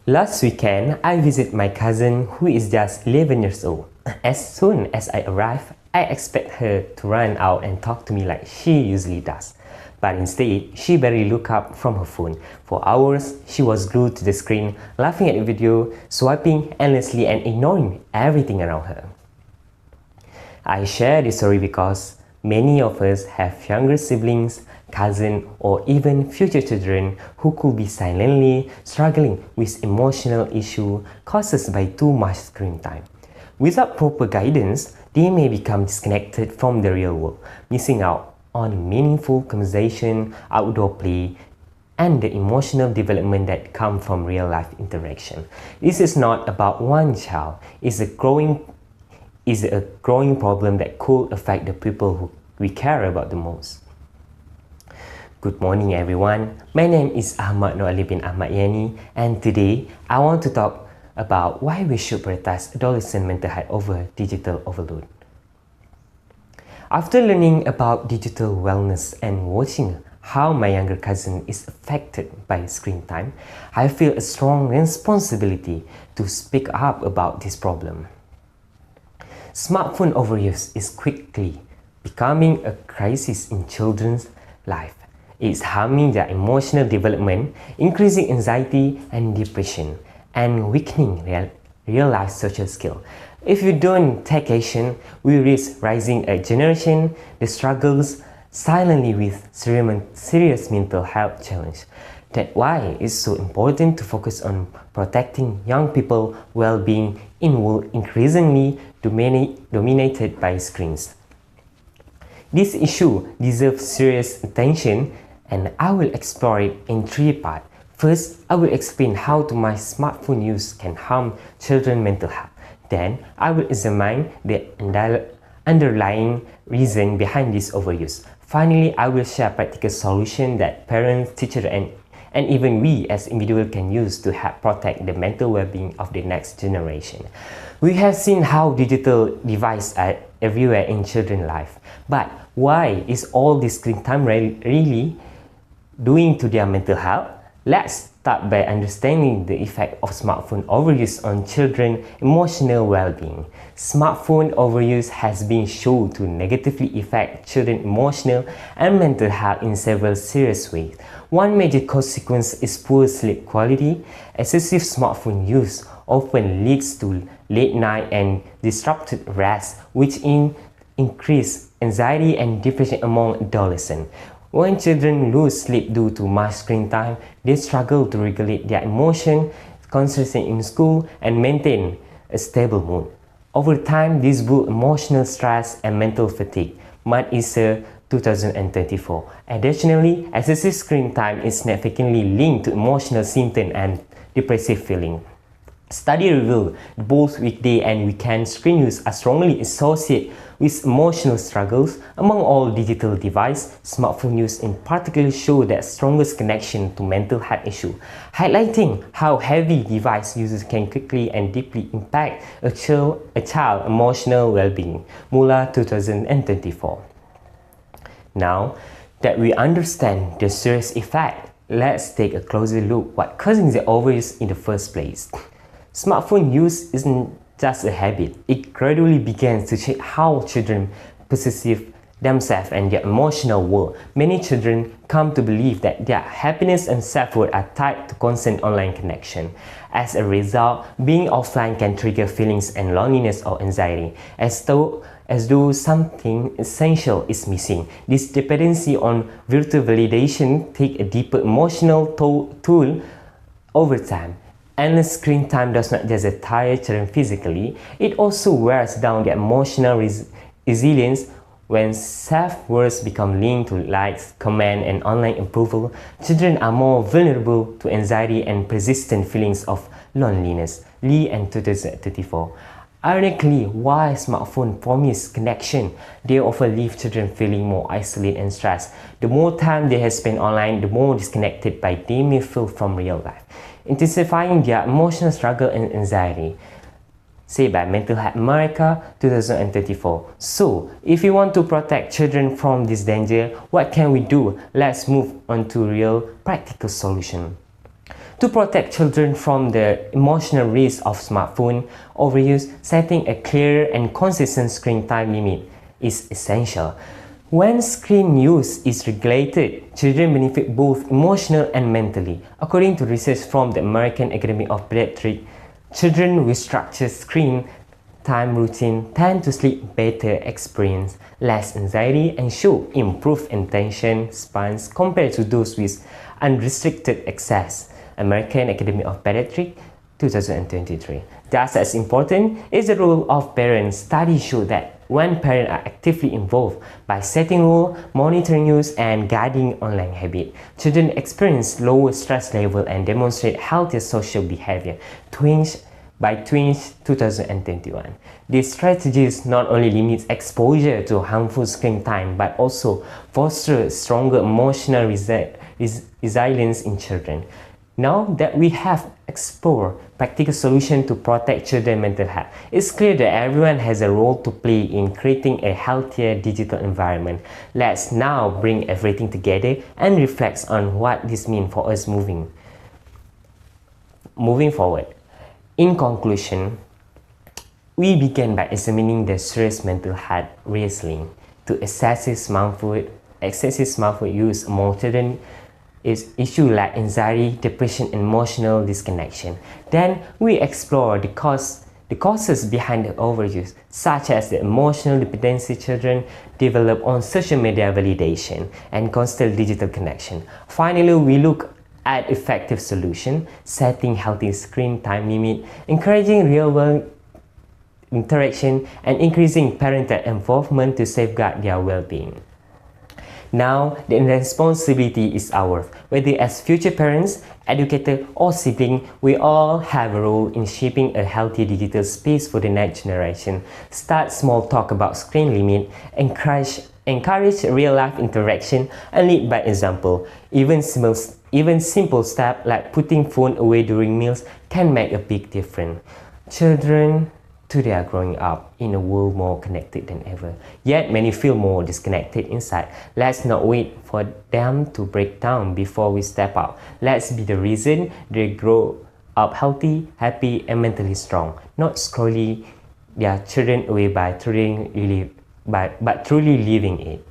Last weekend, I visited my cousin who is just 11 years old. As soon as I arrive, I expect her to run out and talk to me like she usually does. But instead, she barely looked up from her phone. For hours, she was glued to the screen, laughing at the video, swiping endlessly and ignoring everything around her. I share this story because many of us have younger siblings, cousins, or even future children who could be silently struggling with emotional issues caused by too much screen time. Without proper guidance, they may become disconnected from the real world, missing out on meaningful conversation, outdoor play, and the emotional development that come from real-life interaction. This is not about one child. It's a growing problem that could affect the people who we care about the most. Good morning everyone, my name is Ahmad Nur Ali bin Ahmad Yani, and today I want to talk about why we should prioritize adolescent mental health over digital overload. After learning about digital wellness and watching how my younger cousin is affected by screen time, I feel a strong responsibility to speak up about this problem. Smartphone overuse is quickly becoming a crisis in children's life. It's harming their emotional development, increasing anxiety and depression, and weakening real-life social skills. If you don't take action, we risk raising a generation that struggles silently with serious mental health challenges. That's why it's so important to focus on protecting young people's well-being in a world increasingly dominated by screens. This issue deserves serious attention, and I will explore it in three parts. First, I will explain how too much smartphone use can harm children's mental health. Then, I will examine the underlying reason behind this overuse. Finally, I will share practical solutions that parents, teachers, and even we as individuals can use to help protect the mental well-being of the next generation. We have seen how digital devices are everywhere in children's life. But why is all this screen time really doing to their mental health? Let's start by understanding the effect of smartphone overuse on children's emotional well-being. Smartphone overuse has been shown to negatively affect children's emotional and mental health in several serious ways. One major consequence is poor sleep quality. Excessive smartphone use often leads to late night and disrupted rest, which increase anxiety and depression among adolescents. When children lose sleep due to much screen time, they struggle to regulate their emotions, concentrate in school, and maintain a stable mood. Over time, this builds emotional stress and mental fatigue. Matt Isser, 2024. Additionally, excessive screen time is significantly linked to emotional symptoms and depressive feelings. Study revealed that both weekday and weekend screen use are strongly associated with emotional struggles. Among all digital devices, smartphone use in particular show the strongest connection to mental health issues, highlighting how heavy device users can quickly and deeply impact a child's emotional well-being. Mula, 2024. Now that we understand the serious effect, let's take a closer look what causing the overuse in the first place. Smartphone use isn't just a habit. It gradually begins to shape how children perceive themselves and their emotional world. Many children come to believe that their happiness and self-worth are tied to constant online connection. As a result, being offline can trigger feelings and loneliness or anxiety, as though something essential is missing. This dependency on virtual validation takes a deeper emotional toll over time. Endless screen time does not just tire children physically, it also wears down their emotional resilience. When self-worth becomes linked to likes, comments, and online approval, children are more vulnerable to anxiety and persistent feelings of loneliness. Lee and 2034. Ironically, while smartphones promise connection, they often leave children feeling more isolated and stressed. The more time they have spent online, the more disconnected they may feel from real life, intensifying their emotional struggle and anxiety. Say by Mental Health America, 2024. So, if you want to protect children from this danger, what can we do? Let's move on to real practical solution. To protect children from the emotional risk of smartphone overuse, setting a clear and consistent screen time limit is essential. When screen use is regulated, children benefit both emotionally and mentally. According to research from the American Academy of Pediatrics, children with structured screen time routine tend to sleep better, experience less anxiety, and show improved attention spans compared to those with unrestricted access. American Academy of Pediatrics 2023. Just as important is the role of parents. Studies show that when parents are actively involved by setting rules, monitoring use, and guiding online habits, children experience lower stress level and demonstrate healthier social behavior. By 2021. These strategies not only limit exposure to harmful screen time but also foster stronger emotional resilience in children. Now that we have explored practical solutions to protect children's mental health, it's clear that everyone has a role to play in creating a healthier digital environment. Let's now bring everything together and reflect on what this means for us moving forward. In conclusion, we began by examining the serious mental health risks linked to excessive smartphone use among children is issues like anxiety, depression, and emotional disconnection. Then we explore the causes behind the overuse, such as the emotional dependency children develop on social media validation and constant digital connection. Finally, we look at effective solution, setting healthy screen time limit, encouraging real-world interaction, and increasing parental involvement to safeguard their well-being. Now, the responsibility is ours. Whether as future parents, educators, or siblings, we all have a role in shaping a healthy digital space for the next generation. Start small, talk about screen limit, encourage real-life interaction, and lead by example. Even simple steps like putting phone away during meals can make a big difference. Children today are growing up in a world more connected than ever, yet many feel more disconnected inside. Let's not wait for them to break down before we step out. Let's be the reason they grow up healthy, happy, and mentally strong, not scrolling their children away but truly living it.